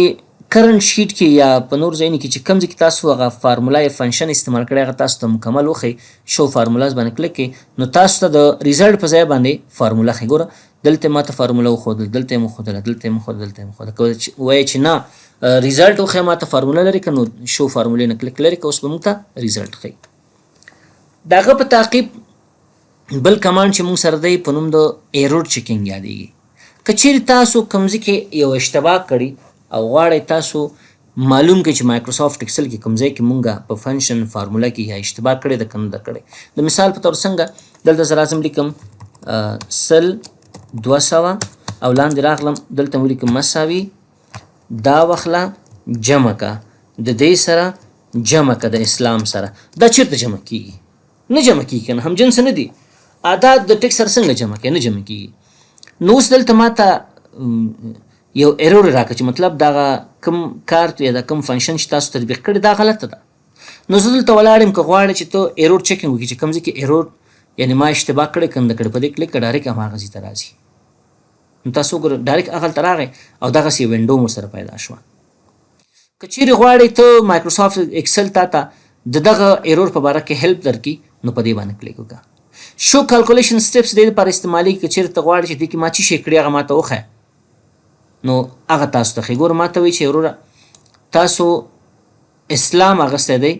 کرنټ شیټ کې یا په نور ځایونو کې چې کوم ځای کې تاسو هغه فارمولا یا فنکشن استعمال کړی هغه تاسو ته مکمل وښیي شو فارمولاز باندې کلیک کړئ نو تاسو ته د ریزلټ په ځای باندې فارمولا ښیي ګوره دلته ما ته فارمولا وښودل دلته یې وښودله دلته یې وښودله دلته یې وښودله که وایي چې نه ریزلټ وښیه ما ته فارمولا لري که نو شو فارمولې نه کلیک لري که اوس به موږ ته ریزلټ ښیي د هغه په تعقیب بل کمانډ چې موږ سره دی په نوم د ایرور چیکینګ یادېږي که چیرې تاسو کوم ځای کې یو اشتباه کړي او غواړئ تاسو معلوم کړئ چې مایکروسافټ ایکسل کې کوم ځای کې مونږ په فنکشن فارمولا کې یا اشتباه کړې ده که نه ده کړې د مثال په طور څنګه دلته زه راځم لیکم سل 200 او لاندې راغلم دلته مې ولیکم مساوي دا وخله جمع که د دې سره جمع که د اسلام سره دا چېرته جمع کېږي نه جمع کېږي که نه همجنس نه دي عدد د ټیک سره څنګه جمع کوي نه جمع کېږي نو اوس دلته ما ته یو ایرور راکړه چې مطلب دغه کوم کار یا د کوم فنکشن چې تاسو تطبیق کړی دا غلطه ده نو زه دلته ولاړ یم که غواړئ چې ته ایرور چیکینګ وکړي چې کوم ځای کې ایرور یعنې ما اشتباه کړی که نه کړی په دې کلیک کړه ډایرکټ هماغه ځای ته راځي نو تاسو وګورئ ډایرکټ هغلته راغی او دغسې یو وینډو مو سره پیدا شوه که چیرې غواړئ ته مایکروسافټ ایکسل تا ته د دغه ایرور په باره کې هیلپ درکړي نو په دې باندې کلیک وکړه شو کالکولیشن سټیپس دې لپاره استعمالیږي که چیرې ته غواړئ چې دې کې ما څه شی کړي هغه ما ته وښیه نو هغه تاسو ته ښیي ګوره ما ته وایي چې وروره تاسو اسلام اخیستی دی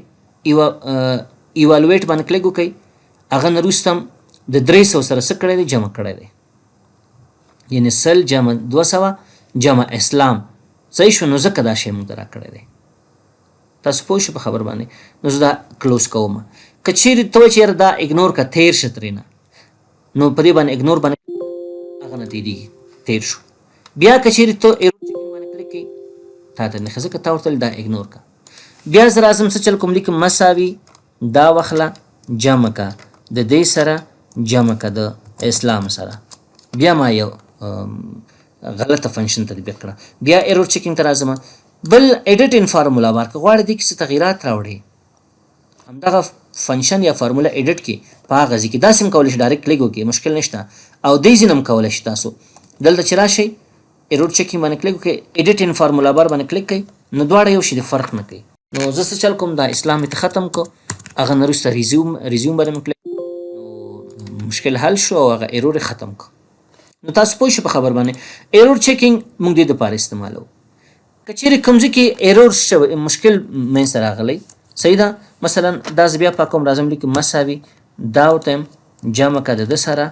ایوالویټ باندې کلیک وکړئ هغه نه وروسته هم د 300 سره څه کړی دی جمع کړی دی یعنې 100 جمع 200 جمع اسلام صحیح شو نو ځکه دا شی موږ ته راکړی دی تاسو پوه شئ په خبر باندې نو زه دا کلوز کوم که چیرې ته وایي چې یاره دا اګنور که تیر شه ترېنه نو په دې باندې اګنور باندې هغه نه تېرېږي تیر شو بیا که چیرې ته ایرور چیکینګ باندې کلیک کړئ تا ته نښه ځکه تا ورته دا اګنور که بیا زه راځم څه چل کوم لیکم مساوي دا وخله جمع که د دې سره جمع که د اسلام سره بیا ما یو غلطه فنکشن تطبیق کړه بیا ایرور چیکینګ ته راځم بل ایډیټ ان فارمولا بار که غواړئ دې کې څه تغیرات راوړئ همدغه فنکشن یا فارمولا ایډیټ کې په هغه ځای کې داسې هم کولی شئ ډایرکټ کلیک وکړئ مشکل نشته او دې ځای نه هم کولی شئ تاسو دلته چې راشئ ایرور چیکینګ باندې کلیک وکړئ ایډیټ ان فارمولا بار باندې کلیک کړئ نو دواړه یو شي د فرق نه کوي نو زه څه چل کوم دا اسلام مې ته ختم کو هغه نه وروسته ریزیوم باندې مو کلیک نو مشکل حل شو او هغه ایرور یې ختم کړ. نو تاسو پوه شئ په خبر باندې. ایرور چیکینګ موږ دې دپاره استعمالوو. که چیرې کوم ځای کې ایرور شوی مشکل منځته راغلی صحیح ده، مثلا دا زه بیا پاکوم راځم لیکم مساوي دا ورته یم جمع که د ده سره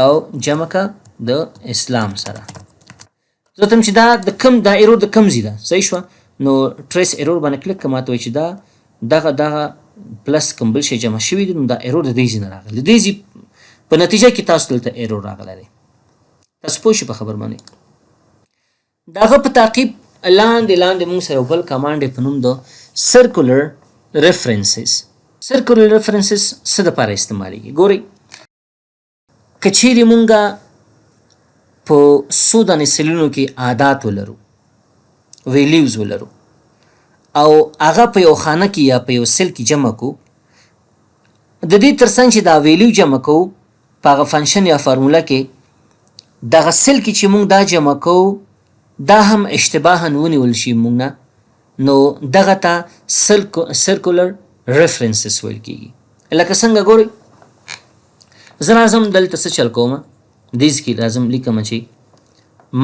او جمع که د اسلام سره. زه ته چې دا ایرور د کوم ځای ده صحیح شوه. نو ټریس ایرور باندې کلیک کوم، ماته وایي چې دا دغه پلس کوم بل شی جمع شوي دي، نو دا ایرور د دې ځای نه راغلی. د دې ځای په نتیجه کې تاسو دلته ایرور راغلی دی. تاسو پوه شئ په خبر باندې. د هغه په تعقیب لاندې موږ سره یو بل کمانډ یې په نوم د سرکولر ریفرنسز. سرکولر ریفرنسز څه دپاره استعمالیږي؟ ګورئ، که چیرې مونږ په څو دانې سلونو کې عادات ولرو، ویلیوز ولرو، او هغه په یو خانه کې یا په یو سل کې جمع کو، د دې ترڅنګ چې دا ویلیو جمع کو په هغه فنکشن یا فارموله کې دغه سل کې چې مونږ دا جمع کو دا هم اشتباها ونیول شي مونږ نه، نو دغه ته سرکولر ریفرنسز ویل کېږي. لکه څنګه ګورئ، زه راځم دلته څه چل کوم، دې کې راځم لیکم چې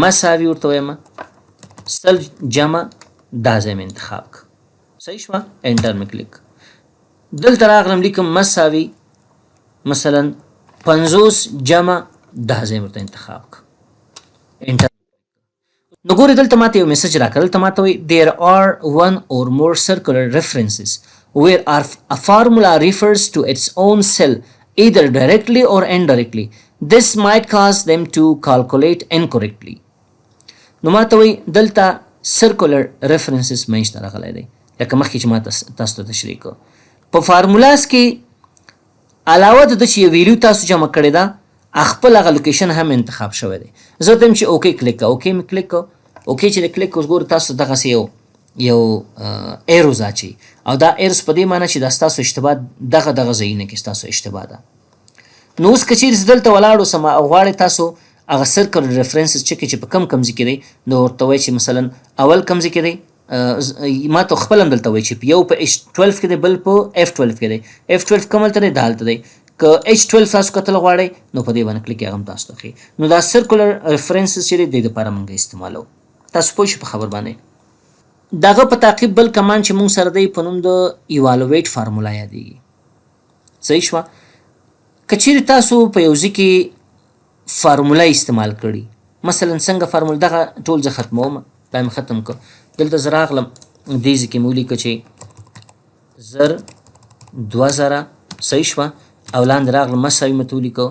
مساوي ورته وایم، سل جمع دا ځای مې انتخاب کړه صحیح شوه، انټر مې کلیک. دلته راغلم لیکم مساوي مثلا 50 جمع دا ځای ورته انتخاب کړه، انټر. نو ګورئ دلته ماته یو میسج راکړه، دلته ماته وایي there are one or more circular references where a formula refers to its own cell either directly or indirectly. This might cause them to calculate incorrectly. نو ماته وایي دلته circular references منځته راغلی دی، لکه مخکې چې ما تاسو ته تشریح کړو. په فارمولاز کې علاوه د ده چې یو ویلیو تاسو جمع کړې ده، خپل هغه لوکیشن هم انتخاب شوی دی. زه ته چې اوکې کلیک کړه، اوکې مې کلیک کړه، اوکې چې د کلیک اوس ګورو تاسو دغسې یو ایروز اچوي، او دا ایروز په دې معنی چې دا ستاسو اشتباه دغه ځایونه کې ستاسو اشتباه ده. نو اوس که چیرې زه دلته ولاړ اوسم او غواړئ تاسو هغه سرکلر ریفرنسز چک چې په کم ځای کې دی، نو ورته وایي چې مثلا اول کم ځای کې دی، ما ته خپل هم دلته وایي چې یو په H12 کې دی، بل په F12 کې دی. F12 کوم هلته دی؟ دا هلته دی. که H12 تاسو کتل غواړئ نو په دې باندې کلیک هغه هم تاسو ته ښیي. نو دا سرکولر ریفرنسز چې دی د دې دپاره موږ استعمالوو. تاسو پوه شئ په خبر باندې. دغه په تعقیب بل کمانډ چې موږ سره دی په نوم د ایوالویټ فارمولا یادېږي صحیح شوه. که چیرې تاسو په یو ځای کې فارموله استعمال کړي، مثلا څنګه فارموله، دغه ټول زه ختموم، دا مې ختم کړ. دلته زه راغلم دې ځای کې مې ولیکه چې 2000 صحیح شوه، او لاندې راغلم مساوي مې ته ولیکه،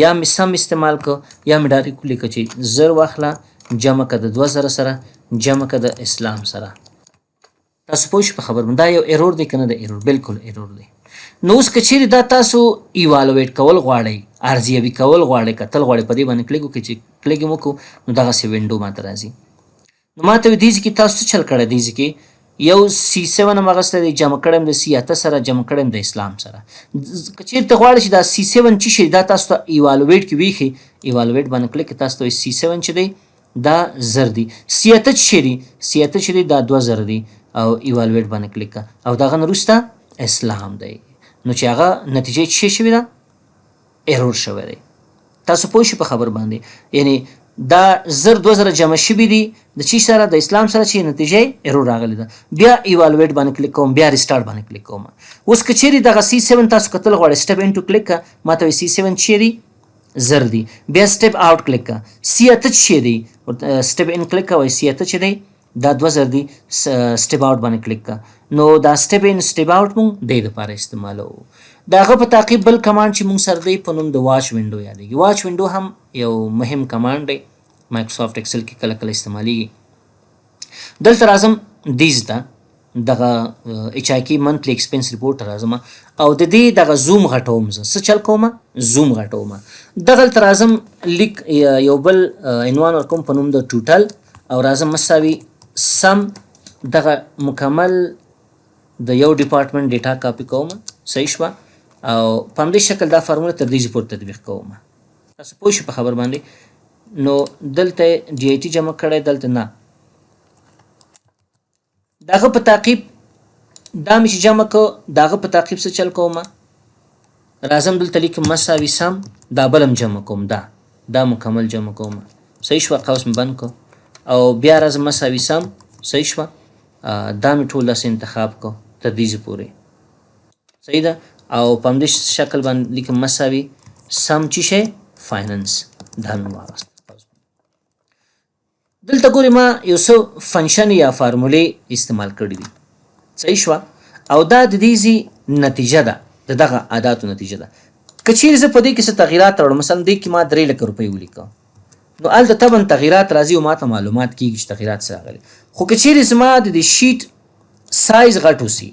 یا مې سم استعمال کړ یا مې ډایرکټ ولیکه چې 0 واخله جمع که د 2000 سره جمع که د اسلام سره. تاسو پوه شئ په خبر باندې. دا یو ایرور دی که نه د ایرور؟ بالکل ایرور دی. نو اوس که چیرې دا تاسو ایوالویټ کول غواړئ، ارزیابي کول غواړئ، کتل غواړئ، په دې باندې کلیک وکړئ. چې کلیک یې وکړو نو دغسې وینډو ماته راځي. نو ماته وایي دې ځای کې تاسو څه چل کړی؟ دې ځای کې یو C7 هم اخیستی دی، جمع کړی یم د C8 سره، جمع کړی یم د اسلام سره. که چیرې ته غواړئ چې دا C7 څه شی دا تاسو ته ایوالویټ کې ویښي، ایوالویټ باندې کلیک کړئ، تاسو ته وایي C7 چې دی دا 0 دی، C8 څه شی دی؟ C8 چې دی دا 2000 دی، او ایوالویټ باندې کلیک کړه، او دغه نه وروسته اسلام دی. نو چې هغه نتیجه څه شوې ده؟ ایرور شوی دی. تاسو پوه شئ په خبر باندې. یعنی دا 2000 جمع شوي دي د چی سره؟ د اسلام سره، چې نتیجه ایرور راغلی ده. بیا ایوالویټ باندې کلیک کوم، بیا ریسټارټ باندې کلیک کوم. اوس که چیرې دغه C7 تاسو کتل غواړئ، سټپ انټو کلیک کړه، ماته وایي C7 چې دی 0 دی، بیا سټپ آوټ کلیک کړه، C8 چې دی سټپ ان کلیک کړه، وایي C8 چې دی دا 2000 دی، سټپ آوټ باندې کلیک کړه. نو دا سټپ ان سټپ آوټ مونږ دې دپاره استعمالوو. د هغه په تعقیب بل کمانډ چې مونږ سره دی په نوم د واچ وینډو یادېږي. واچ وینډو هم یو مهم کمانډ دی، مایکروسافټ ایکسل کې کله کله استعمالیږي. دلته راځم دیز ته، دغه HIK منتلی ایکسپنس ریپورټ راځم، او د دې دغه زوم غټوم. زه څه چل کوم؟ زوم غټوم. دغلته راځم لیک یو بل عنوان ورکوم په نوم د ټوټل، او راځم مساوي سم دغه مکمل د یو ډپارټمنټ ډیټا کاپي کوم صحیح شوه، او په همدې شکل دا فارموله تر دې پورې تطبیق کوم. تاسو پوه شئ په خبر باندې. نو دلته DIT جمع کړی، دلته نه. دغه په تعقیب دا مې چې جمع کو د هغه په تعقیب څه چل کومه راځم دلته لیکم مساوي سم دا بل هم جمع کوم دا مکمل جمع کوم صحیح شوه قوس مې بند کو او بیا راځم مساوي سم صحیح شوه دا مې ټول داسې انتخاب کو تر دې پورې صحیح ده او په همدې شکل باندې لیکم مساوي سم چې شی فایننس دا مې واغست دلته ګورې ما یو څه فنکشن یا فارمولې استعمال کړي دي صحیح شوه او دا د دې نتیجه ده د دغه عاداتو نتیجه ده که چیرې زه په دې کې څه تغییرات راوړم مثلا دې کې ما 3 لکه روپۍ ولیکم نو هلته طبعا تغییرات راځي او ماته معلومات کېږي چې تغییرات څه راغلي خو که چیرې زما د دې شیټ سایز غټ اوسي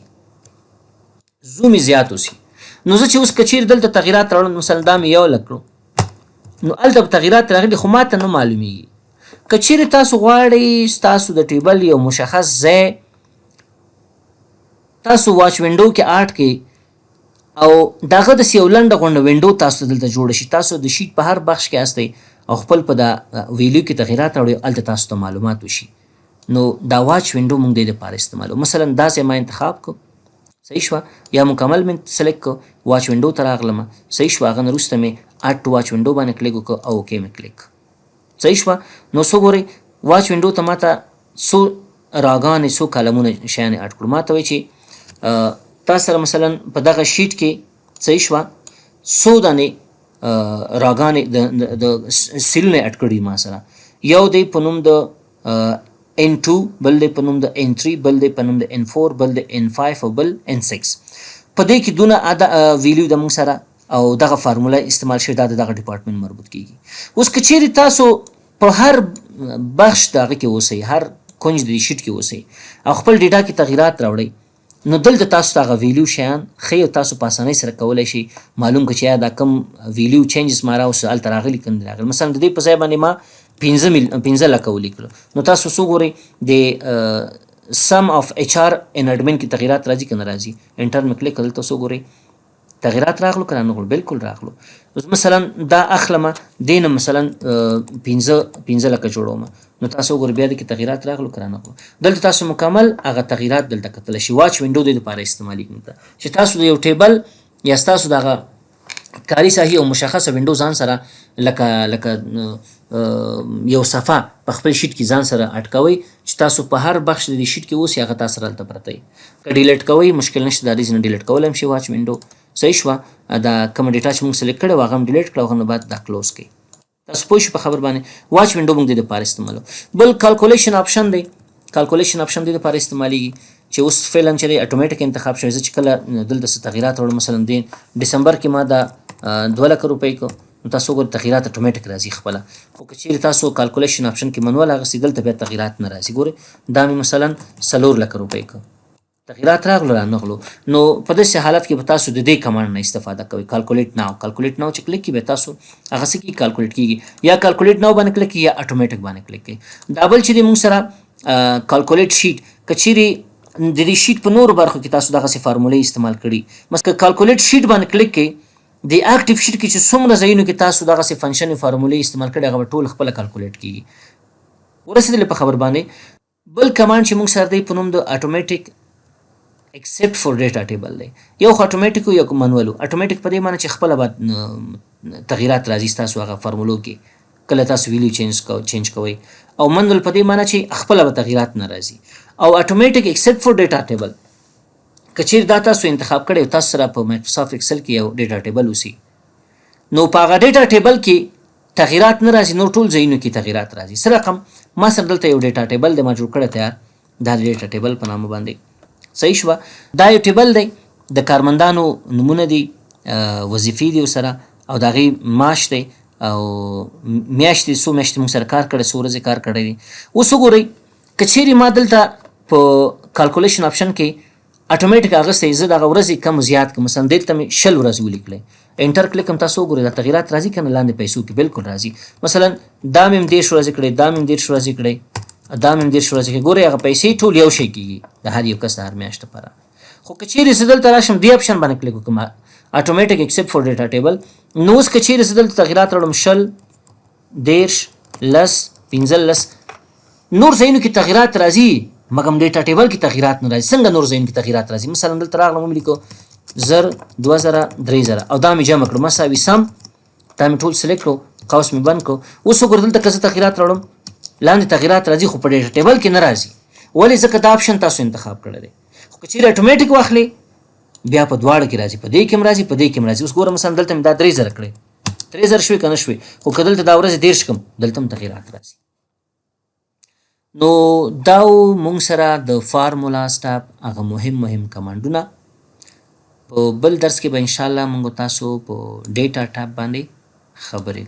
زوم یې زیات اوسي نو زه چې اوس که چیرې دلته تغییرات راوړم مثلا دا مې 1 لک کړو نو هلته به تغییرات راغلي خو ماته نه معلومیږي که چیرې تاسو غواړئ ستاسو د ټیبل یو مشخص ځای تاسو واچ وینډو کې آټ کې او دغه د یو لنډه غونډه وینډو تاسو دلته جوړه شي تاسو د شیټ په هر بخش کې هستئ او خپل په دا ویلیو کې تغییرات راوړئ هلته تاسو ته معلومات وشي نو دا واچ وینډو موږ د دې لپاره استعمالو مثلا داسې ما انتخاب کو صحیح شوه یا مکمل مې سلیکټ کو واچ وینډو ته راغلم صحیح شوه هغه نه وروسته مې اډ ټو واچ وینډو باندې کلیک وکړو او اوکې مې کلیک صحیح شوه نو څو ګورئ واچ وینډو ته ماته څو راګانې څو کالمونه شیانې اډ کړو ماته وایي چې تا سره مثلا په دغه شیټ کې صحیح شوه څو دانې راګانې د سیلونه اډ کړي ما سره یو دی په نوم د N2 بل دی په نوم د N3 بل دی په نوم د N4 بل د N5 او بل N6 په دې کې دونه ویلیو د موږ سره او دغه فارموله استعمال شوې دا د دغه ډپارټمنټ مربوط کیږي اوس که چیرې تاسو په هر بخش دغه کې اوسئ هر کونج د دې شیټ کې اوسئ او خپل ډیټا کې تغییرات راوړئ نو دلته تاسو ته هغه ویلیو شیان ښیي او تاسو په اسانۍ سره کولی شئ معلوم کړئ چې دا کم ویلیو چینجز ما راوستل هلته راغلي که نه راغلي مثلا د دې په ځای باندې ما 15 لکه ولیکلو نو تاسو څو ګورئ د سم اف ایچ آر ان اډمن کې تغییرات راځي که نه راځي انټر مې کلیک کړل تاسو ګورئ تغییرات راغلو که نه راغلو بالکل راغلو اوس مثلا دا اخلمه دې نه مثلا 15 لکه جوړوم نو تاسو ګورئ بیا د کې تغییرات راغلو که رانغلو دلته تاسو مکمل هغه تغییرات دلته کتلی شي واچ وینډو د لپاره استعمالیږي چې تاسو د یو ټیبل یا ستاسو دغه کاري ساحې او مشخصه وینډو ځان سره لکه یو صفحه په خپل شیټ کې ځان سره اټکوئ چې تاسو په هر بخش د دې شیټ کې اوسئ هغه تاسو سره هلته پرته وي که ډیلیټ کوئ مشکل نشته دا دې نه ډیلیټ کولی هم شي واچ وینډو صحیح شوه دا کومه ډیټا چې موږ سلیکټ کړې وه هغه هم ډیلیټ کړه هغه نه بعد دا کلوز کړئ تاسو پوه شئ په خبر باندې واچ وینډو موږ د دې لپاره استعمالو بل کالکولیشن آپشن دی کالکولیشن آپشن د دې لپاره استعمالیږي چې اوس فعلا چې دی اټومیټیک انتخاب شوی زه چې کله دلته څه تغییرات راوړم مثلا د ډسمبر کې ما دا 2 لکه روپۍ کو نو تاسو ګورئ تغییرات اټومیټیک راځي خپله خو که چیرې تاسو کالکولیشن آپشن کې منوال اخیستئ دلته بیا تغییرات نه راځي ګورئ دا مې مثلا 4 لکه روپۍ کو تغییرات راغلو رانغلو نو په داسې حالت کې به تاسو د دې کمانډ نه استفاده کوئ کالکولیټ ناو چې کلیک کړئ بیا تاسو هغه څه کېږي کالکولیټ کېږي یا کالکولیټ ناو باندې کلیک کړئ یا اټومیټک باندې کلیک کړئ دا بل چې دی موږ سره کالکولیټ شیټ که چیرې د دې شیټ په نورو برخو کې تاسو دغسې فارمولې استعمال کړي مثلا کالکولیټ شیټ باندې کلیک کړئ د اکټیو شیټ کې چې څومره ځایونو کې تاسو دغسې فنکشن فارمولې استعمال کړي هغه به ټول خپله کالکولیټ کېږي ورسېدلې په خبر باندې بل کمانډ چې موږ سره دی په نوم د اټومیټک except for data table دی یو خو اټومیټیک یو منوالو اټومیټیک په دې معنی چې خپله به تغییرات راځي ستاسو هغه فارمولو کې کله تاسو ویلیو چینج کوئ او منوال په دې معنی چې خپله به تغییرات نه راځي او اټومیټیک except for data table که چیرې دا تاسو انتخاب کړی تاسو سره په مایکروسافټ ایکسل کې یو ډیټا ټیبل اوسي نو په هغه ډیټا ټیبل کې تغییرات نه راځي نو ټول ځایونو کې تغییرات راځي څه رقم ما سره دلته یو ډیټا ټیبل دی ما جوړ کړی تیار دا د ډیټا ټیبل په نامه باندې صحیح شوه دا یو ټیبل دی د کارمندانو نومونه دي وظیفې دي ورسره او د هغې معاش دی او میاشتې څو میاشتې موږ سره کار کړی څو ورځې کار کړی دی اوس وګورئ که چیرې ما دلته په کالکولیشن آپشن کې اټومیټیک اخیستی زه دغه ورځې کم زیات کړم مثلا دلته مې 10 ورځې ولیکلی انټر کلیک هم تاسو وګورئ دا تغییرات راځي که نه لاندې پیسو کې بالکل راځي مثلا دا مې هم 10 ورځې کړی دا مې هم 10 ورځې کړی دا مې هم 10 ورځې کړی ګورئ هغه پیسې ټول یو شی کېږي د هر یو کس د هر میاشت لپاره خو که چیرې زه دلته راشم دې اپشن باندې کلیک وکړم اټومیټیک ایکسپټ فور ډیټا ټیبل نو اوس که چیرې زه دلته تغییرات راوړم 10 10 15 نور ځایونو کې تغییرات راځي مګم ډیټا ټیبل کې تغیرات نه راځي. څنګه نور ځایونو کې تغیرات راځي؟ مثلا دلته راغلم ومې لیکو 1000 2000 3000 او دا مې جمع کړو مساوي سم، دا مې ټول سلیکټ کړو، قوس مې بند کړو. اوس وګوره دلته که زه تغیرات راوړم لاندې تغیرات راځي خو په ډیټا ټیبل کې نه راځي. ولې؟ ځکه دا آپشن تاسو انتخاب کړی دی. خو که چیرې اټومیټیک واخلې بیا په دواړه کې راځي، په دې کې هم راځي، په دې کې هم راځي. اوس ګوره مثلا دلته مې دا 3000 کړی، 3000 شوې که نه شوې، خو که دلته دا ورځې 30 کړم دلته هم تغیرات راځي. نو دا مونږ سره د فارمولا سټاپ هغه مهم کمانډونه. په بل درس کې به انشاءالله مونږ تاسو په ډیټا ټایپ باندې خبرې